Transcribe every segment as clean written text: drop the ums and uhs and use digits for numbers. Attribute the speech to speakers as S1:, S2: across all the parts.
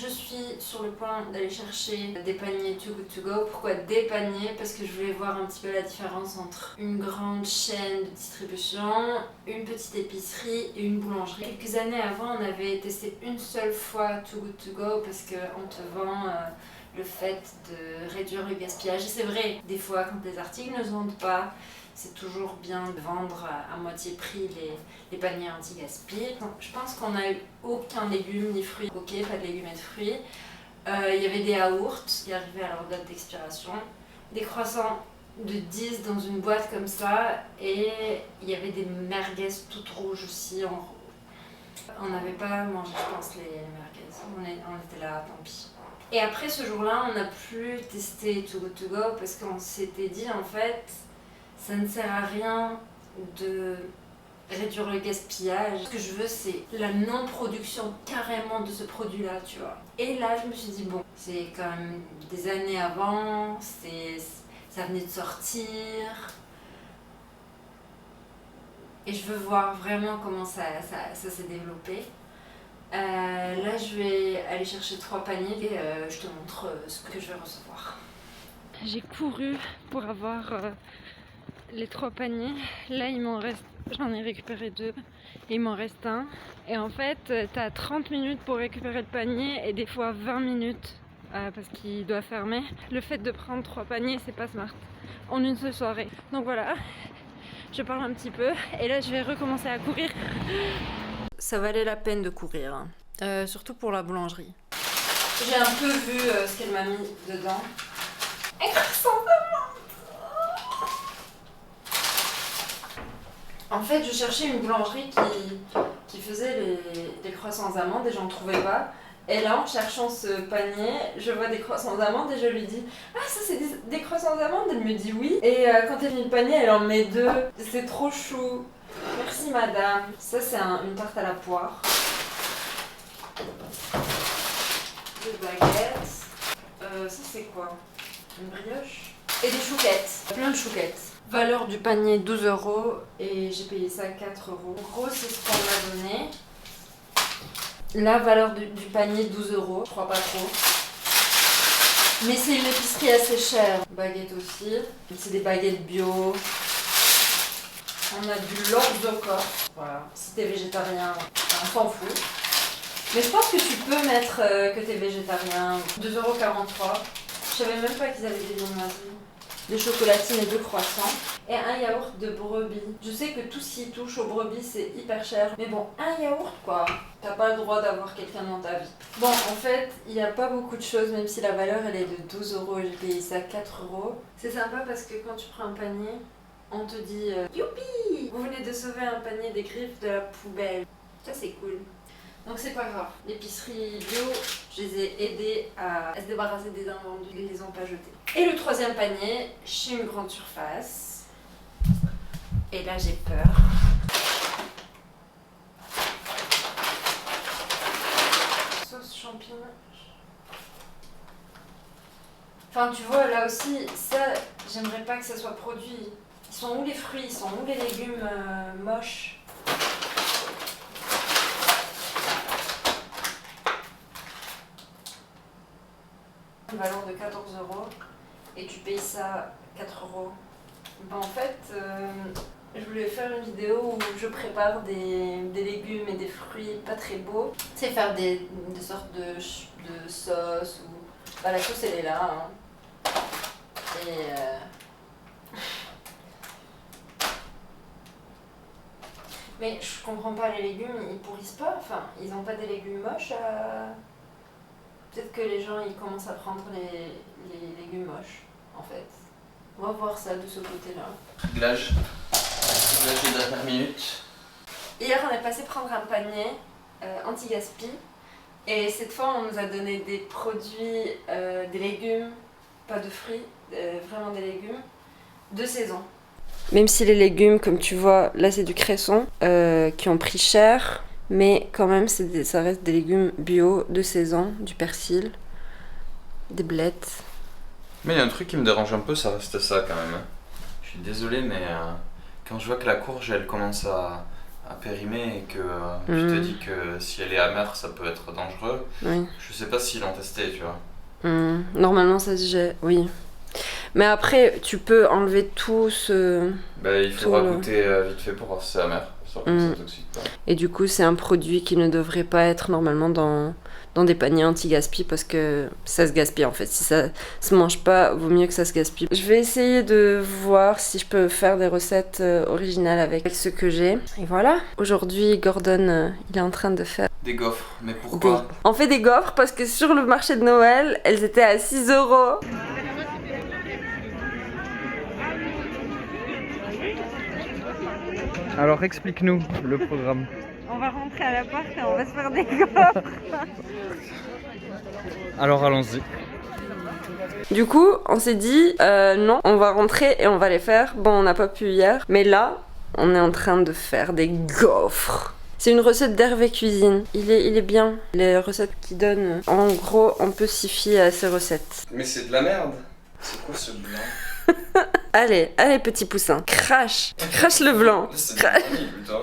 S1: je suis sur le point d'aller chercher des paniers Too Good To Go. Pourquoi des paniers? Parce que je voulais voir un petit peu la différence entre une grande chaîne de distribution, une petite épicerie et une boulangerie. Quelques années avant, on avait testé une seule fois Too Good To Go parce qu'on te vend le fait de réduire le gaspillage. Et c'est vrai, des fois quand les articles ne se vendent pas, c'est toujours bien de vendre à moitié prix les paniers anti-gaspi. Je pense qu'on n'a eu aucun légume ni fruits. Ok, pas de légumes et de fruits. Il y avait des yaourts qui arrivaient à leur date d'expiration, des croissants de 10 dans une boîte comme ça, et il y avait des merguez toutes rouges aussi. On n'avait pas mangé, je pense, les merguez. On était là, tant pis. Et après ce jour-là, on n'a plus testé Too Good To Go parce qu'on s'était dit en fait, ça ne sert à rien de réduire le gaspillage. Ce que je veux, c'est la non-production carrément de ce produit-là, tu vois. Et là, je me suis dit, bon, c'est quand même des années avant, ça venait de sortir. Et je veux voir vraiment comment ça s'est développé. Là, je vais aller chercher 3 paniers et je te montre ce que je vais recevoir. J'ai couru pour avoir les 3 paniers. Là, j'en ai récupéré 2. Il m'en reste un. Et en fait, t'as 30 minutes pour récupérer le panier et des fois 20 minutes parce qu'il doit fermer. Le fait de prendre 3 paniers, c'est pas smart en une seule soirée. Donc voilà, je parle un petit peu et là, je vais recommencer à courir. Ça valait la peine de courir, hein. Surtout pour la boulangerie. J'ai un peu vu ce qu'elle m'a mis dedans. Elle ressemble à... En fait, je cherchais une boulangerie qui faisait les croissants amandes et j'en trouvais pas. Et là, en cherchant ce panier, je vois des croissants amandes et je lui dis « Ah, ça c'est des croissants amandes ?» Elle me dit oui. Et quand elle met le panier, elle en met 2. C'est trop chou. Merci madame. Ça c'est une tarte à la poire. 2 baguettes. Ça c'est quoi? Une brioche. Et des chouquettes. Plein de chouquettes. Valeur du panier 12 € et j'ai payé ça 4 €. En gros c'est ce qu'on m'a donné. La valeur du panier 12 €. Je crois pas trop. Mais c'est une épicerie assez chère. Baguettes aussi. C'est des baguettes bio. On a du l'orzo-corps. Voilà. Si t'es végétarien, on s'en fout. Mais je pense que tu peux mettre que t'es végétarien. 2,43 €. Je savais même pas qu'ils avaient des viennoiseries. Des chocolatines et 2 croissants. Et un yaourt de brebis. Je sais que tout ce qui touche aux brebis, c'est hyper cher. Mais bon, un yaourt quoi. T'as pas le droit d'avoir quelqu'un dans ta vie. Bon, en fait, il n'y a pas beaucoup de choses, même si la valeur elle est de 12 € et j'ai payé ça 4 €. C'est sympa parce que quand tu prends un panier, on te dit youpi, vous venez de sauver un panier des griffes de la poubelle. Ça c'est cool. Donc c'est pas grave. L'épicerie bio, je les ai aidés à se débarrasser des invendus. Ils les ont pas jetés. Et le 3e panier, chez une grande surface. Et là j'ai peur. Sauce champignon. Enfin tu vois là aussi, ça j'aimerais pas que ça soit produit. Ils sont où les fruits? Ils sont où les légumes moches? Une valeur de 14 € et tu payes ça 4 €. Ben, en fait, je voulais faire une vidéo où je prépare des légumes et des fruits pas très beaux. C'est faire des sortes de sauce ou... Bah, la sauce elle est là. Hein. Et mais je comprends pas, les légumes ils pourrissent pas, enfin ils ont pas des légumes moches à... Peut-être que les gens ils commencent à prendre les légumes moches en fait. On va voir ça de ce côté-là.
S2: Réglage de dernière minute.
S1: Hier on est passé prendre un panier anti-gaspi et cette fois on nous a donné des produits, des légumes, pas de fruits, vraiment des légumes de saison. Même si les légumes, comme tu vois, là c'est du cresson, qui ont pris cher, mais quand même ça reste des légumes bio de saison, du persil, des blettes.
S2: Mais il y a un truc qui me dérange un peu, ça reste ça quand même. Je suis désolé, mais quand je vois que la courge elle commence à à périmer et que tu te dis que si elle est amère, ça peut être dangereux.
S1: Oui.
S2: Je sais pas s'ils l'ont testé, tu vois.
S1: Normalement, ça se jette, oui. Mais après, tu peux enlever tout ce...
S2: Bah, il faudra goûter vite fait pour voir si c'est amer, sauf que c'est toxique. Quoi.
S1: Et du coup, c'est un produit qui ne devrait pas être normalement dans des paniers anti-gaspi parce que ça se gaspille en fait. Si ça se mange pas, vaut mieux que ça se gaspille. Je vais essayer de voir si je peux faire des recettes originales avec ce que j'ai. Et voilà. Aujourd'hui, Gordon, il est en train de faire...
S2: Des gaufres, mais pourquoi
S1: On fait des gaufres parce que sur le marché de Noël, elles étaient à 6 €.
S3: Alors explique-nous le programme.
S1: On va rentrer à l'appart et on va se faire des gaufres.
S3: Alors allons-y.
S1: Du coup, on s'est dit, non, on va rentrer et on va les faire. Bon, on n'a pas pu hier, mais là, on est en train de faire des gaufres. C'est une recette d'Hervé Cuisine. Il est bien. Les recettes qu'il donne, en gros, on peut s'y fier à ces recettes.
S2: Mais c'est de la merde. C'est quoi ce blanc?
S1: Allez, allez, petit poussin, crache le blanc.
S2: C'est de vanille, putain.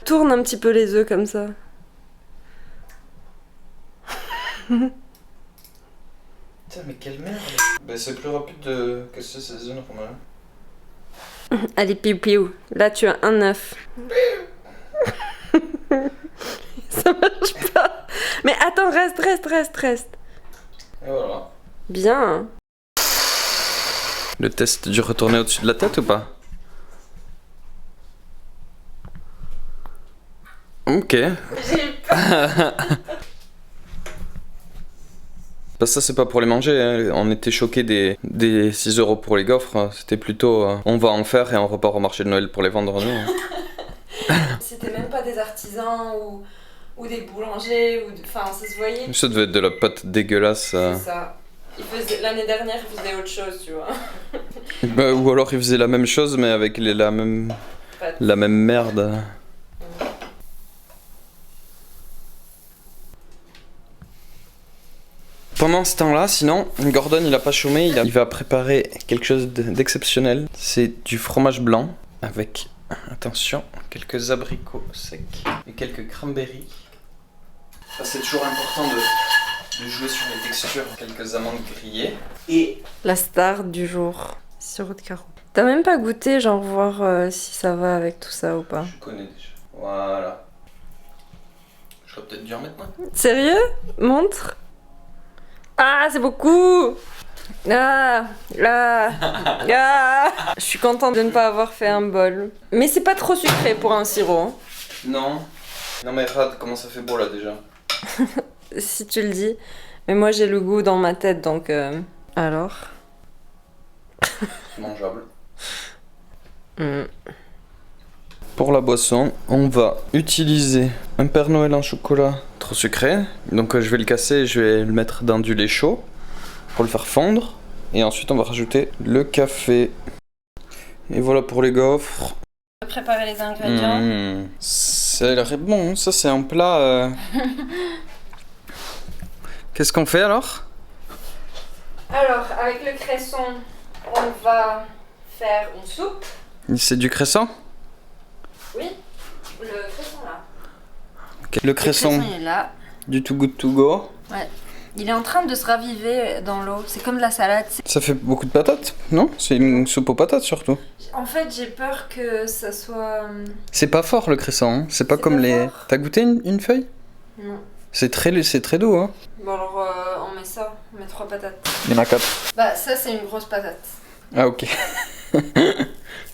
S1: Tourne un petit peu les œufs comme ça.
S2: Putain, mais quelle merde. Bah, c'est plus rapide de casser ces œufs normales.
S1: Allez, piou-piou. Là, tu as un œuf. Ça marche pas. Mais attends, reste.
S2: Et voilà.
S1: Bien.
S2: Le test du retourner au-dessus de la tête ou pas? Ok.
S1: J'ai eu peur.
S2: Bah ça c'est pas pour les manger, hein. On était choqués des 6 € pour les gaufres, c'était plutôt on va en faire et on repart au marché de Noël pour les vendre nous.
S1: C'était même pas des artisans ou des boulangers, enfin ça se voyait.
S2: Ça devait être de la pâte dégueulasse.
S1: C'est ça. L'année dernière ils faisaient autre chose, tu vois.
S2: Bah, ou alors ils faisaient la même chose mais avec la même merde. Pendant ce temps-là, sinon, Gordon il a pas chômé, il va préparer quelque chose d'exceptionnel. C'est du fromage blanc avec, attention, quelques abricots secs et quelques cranberries. Ça c'est toujours important de jouer sur les textures. Quelques amandes grillées et...
S1: La star du jour, sirop de carreau. T'as même pas goûté, genre voir si ça va avec tout ça ou pas?
S2: Je connais déjà. Voilà. Je vais peut-être dû en mettre moins.
S1: Sérieux? Montre. Ah, c'est beaucoup. Je suis contente de ne pas avoir fait un bol. Mais c'est pas trop sucré pour un sirop.
S2: Non. Non mais regarde comment ça fait beau là déjà.
S1: Si tu le dis. Mais moi j'ai le goût dans ma tête donc... Alors
S2: Mangeable. Pour la boisson, on va utiliser un Père Noël en chocolat trop sucré. Donc je vais le casser et je vais le mettre dans du lait chaud pour le faire fondre. Et ensuite on va rajouter le café. Et voilà pour les gaufres.
S1: Je vais préparer les ingrédients.
S2: Ça a l'air bon, ça c'est un plat... Qu'est-ce qu'on fait alors?
S1: Alors, avec le cresson, on va faire une soupe.
S2: C'est du cresson?
S1: Oui, le cresson là.
S2: Okay. Le cresson
S1: il est là.
S2: du Too Good To Go.
S1: Ouais. Il est en train de se raviver dans l'eau. C'est comme de la salade.
S2: Ça fait beaucoup de patates, non? C'est une soupe aux patates surtout.
S1: En fait, j'ai peur que ça soit...
S2: C'est pas fort le cresson, hein. C'est pas comme les...
S1: Fort.
S2: T'as goûté une feuille?
S1: Non.
S2: C'est très doux, hein.
S1: Bon alors, on met ça. On met 3 patates.
S2: Il y en a 4.
S1: Bah ça, c'est une grosse patate.
S2: Ah ok.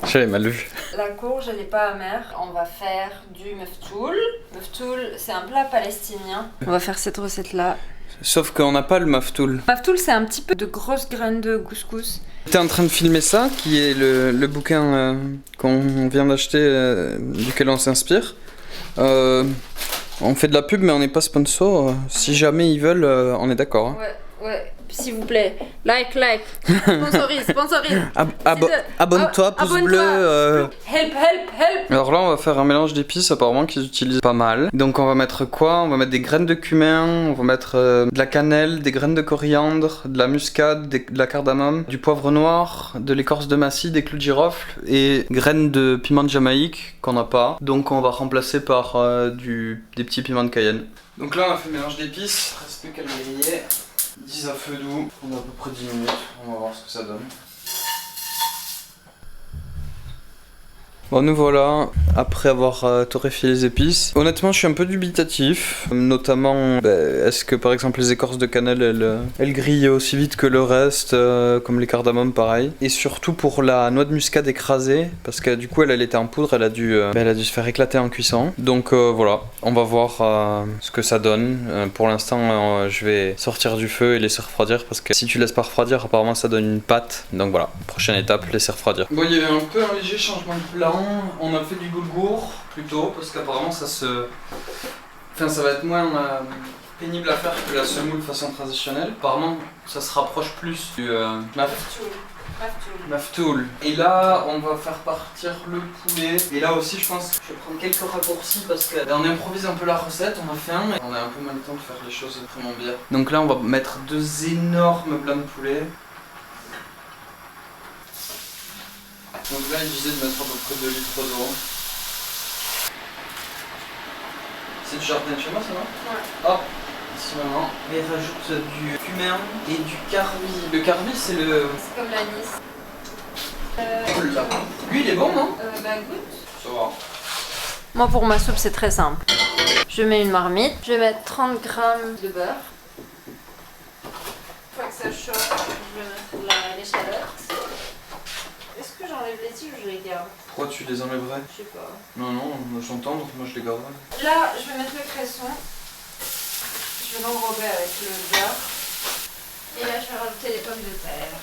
S2: J'avais mal vu.
S1: La courge, elle n'est pas amère. On va faire du meftoul. Meftoul, c'est un plat palestinien. On va faire cette recette-là.
S2: Sauf qu'on n'a pas le maftoul.
S1: Maftoul, c'est un petit peu de grosses graines de couscous.
S2: T'es en train de filmer ça, qui est le bouquin qu'on vient d'acheter, duquel on s'inspire. On fait de la pub, mais on n'est pas sponsor. Si jamais ils veulent, on est d'accord. Hein.
S1: Ouais. s'il vous plaît. Like. Sponsorise.
S2: Abonne-toi, pouce bleu.
S1: Help.
S2: Alors là, on va faire un mélange d'épices apparemment qu'ils utilisent pas mal. Donc on va mettre quoi? On va mettre des graines de cumin, on va mettre de la cannelle, des graines de coriandre, de la muscade, de la cardamome, du poivre noir, de l'écorce de massis, des clous de girofle et graines de piment de Jamaïque qu'on n'a pas. Donc on va remplacer par des petits piments de Cayenne. Donc là on a fait le mélange d'épices, reste plus qu'à le griller. 10 à feu doux, on a à peu près 10 minutes, on va voir ce que ça donne. Bon, nous voilà, après avoir torréfié les épices. Honnêtement, je suis un peu dubitatif, notamment est-ce que par exemple les écorces de cannelle elles grillent aussi vite que le reste, comme les cardamomes pareil. Et surtout pour la noix de muscade écrasée, parce que du coup elle était en poudre, elle a dû se faire éclater en cuisson. Donc voilà, on va voir ce que ça donne. Pour l'instant, je vais sortir du feu et laisser refroidir, parce que si tu laisses pas refroidir, apparemment ça donne une pâte. Donc voilà, prochaine étape, laisser refroidir. Bon, il y avait un peu un léger changement de plan. On a fait du boulgour plutôt parce qu'apparemment ça va être moins pénible à faire que la semoule façon traditionnelle. Apparemment ça se rapproche plus du maftoul. Et là on va faire partir le poulet. Et là aussi je pense que je vais prendre quelques raccourcis parce qu'on improvise un peu la recette. On a fait un mais on a un peu moins le temps de faire les choses vraiment bien. Donc là on va mettre 2 énormes blancs de poulet. Donc là, il disait de mettre à peu près 2 litres d'eau. C'est du jardin de chez moi, ça, non?
S1: Ouais.
S2: Hop, ici maintenant. Et rajoute du cumin et du carvi. Le carvi, c'est le...
S1: C'est comme l'anis.
S2: Lui, il est bon, non?
S1: Goûte.
S2: Ça va.
S1: Moi, pour ma soupe, c'est très simple. Je mets une marmite. Je vais mettre 30 g de beurre. Une fois que ça chauffe, je vais mettre l'échalote. Est-ce que j'enlève les tiges ou je les garde?
S2: Pourquoi tu les enlèverais?
S1: Je sais pas.
S2: Non, j'entends, donc moi je les garderai.
S1: Là, je vais mettre le cresson. Je vais l'enrober avec le beurre. Et là, je vais rajouter les pommes de terre.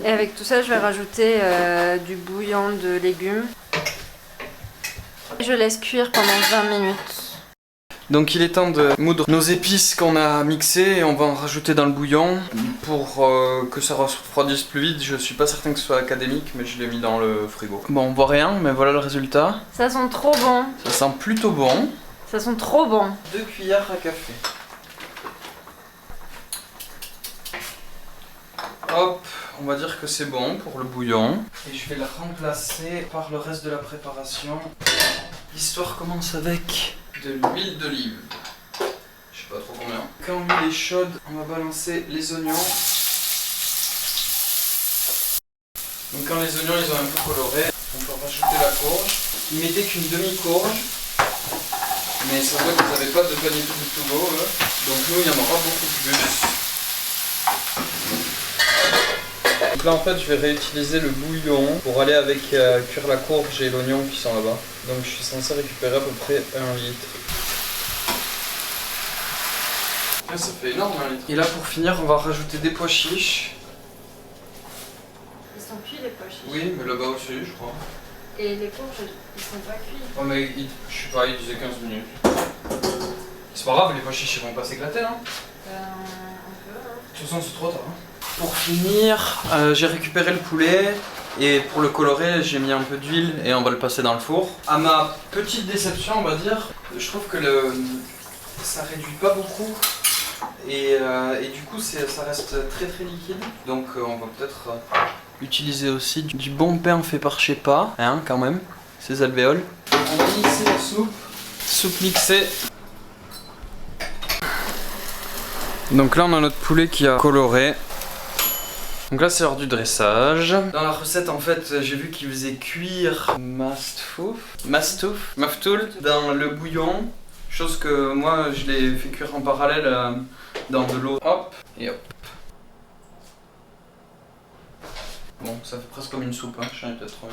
S1: Et avec tout ça, je vais rajouter du bouillon de légumes. Je laisse cuire pendant 20 minutes.
S2: Donc il est temps de moudre nos épices qu'on a mixées et on va en rajouter dans le bouillon pour que ça refroidisse plus vite. Je suis pas certain que ce soit académique mais je l'ai mis dans le frigo. Bon, on voit rien mais voilà le résultat.
S1: Ça sent trop bon.
S2: Ça sent plutôt bon.
S1: Ça sent trop bon.
S2: 2 cuillères à café. Hop, on va dire que c'est bon pour le bouillon. Et je vais la remplacer par le reste de la préparation. L'histoire commence avec de l'huile d'olive. Je sais pas trop combien. Quand l'huile est chaude, on va balancer les oignons. Donc quand les oignons ils ont un peu coloré, on peut rajouter la courge. Ils mettaient qu'une demi-courge. Mais c'est vrai que vous n'avez pas de panier tout beau. Donc nous il y en aura beaucoup plus. Donc là en fait je vais réutiliser le bouillon pour aller avec cuire la courge et l'oignon qui sont là-bas. Donc je suis censé récupérer à peu près 1 litre. Ah, ça fait énorme 1 litre. Et là pour finir on va rajouter des pois chiches.
S1: Ils sont cuits les pois chiches.
S2: Oui mais là-bas aussi je crois.
S1: Et les courges ils sont pas cuits.
S2: Oh mais je sais pas, il disait 15 minutes. C'est pas grave, les pois chiches ils vont pas s'éclater non?
S1: Un peu hein.
S2: De toute façon c'est trop tard. Pour finir, j'ai récupéré le poulet et pour le colorer, j'ai mis un peu d'huile et on va le passer dans le four. À ma petite déception, on va dire, je trouve que ça réduit pas beaucoup et du coup ça reste très très liquide. Donc on va peut-être utiliser aussi du bon pain fait par chez pas, hein, quand même, ces alvéoles. On va mixer la soupe. Soupe mixée. Donc là on a notre poulet qui a coloré. Donc là c'est l'heure du dressage. Dans la recette en fait j'ai vu qu'il faisait cuire maftoul dans le bouillon. Chose que moi je l'ai fait cuire en parallèle dans de l'eau. Hop et hop. Bon ça fait presque comme une soupe, hein. J'en ai peut-être trop.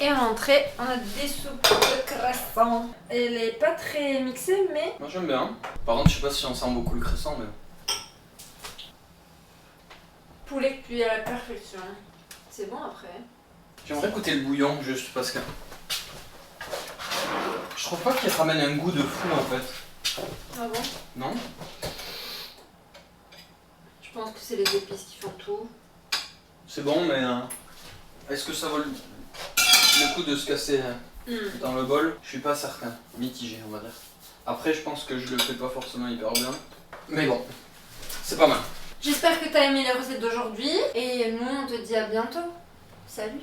S1: Et en entrée, on a des soupes de cresson. Elle est pas très mixée mais...
S2: Moi j'aime bien. Par contre je sais pas si on sent beaucoup le cresson mais...
S1: Poulet cuit à la perfection. C'est bon après.
S2: J'aimerais goûter le bouillon juste parce que... trouve pas qu'il ramène un goût de fou en fait.
S1: Ah bon?
S2: Non?
S1: Je pense que c'est les épices qui font tout.
S2: C'est bon, mais est-ce que ça vaut le coup de se casser dans le bol? Je suis pas certain. Mitigé, on va dire. Après, je pense que je le fais pas forcément hyper bien. Mais bon, c'est pas mal.
S1: J'espère que t'as aimé les recettes d'aujourd'hui. Et nous, on te dit à bientôt. Salut!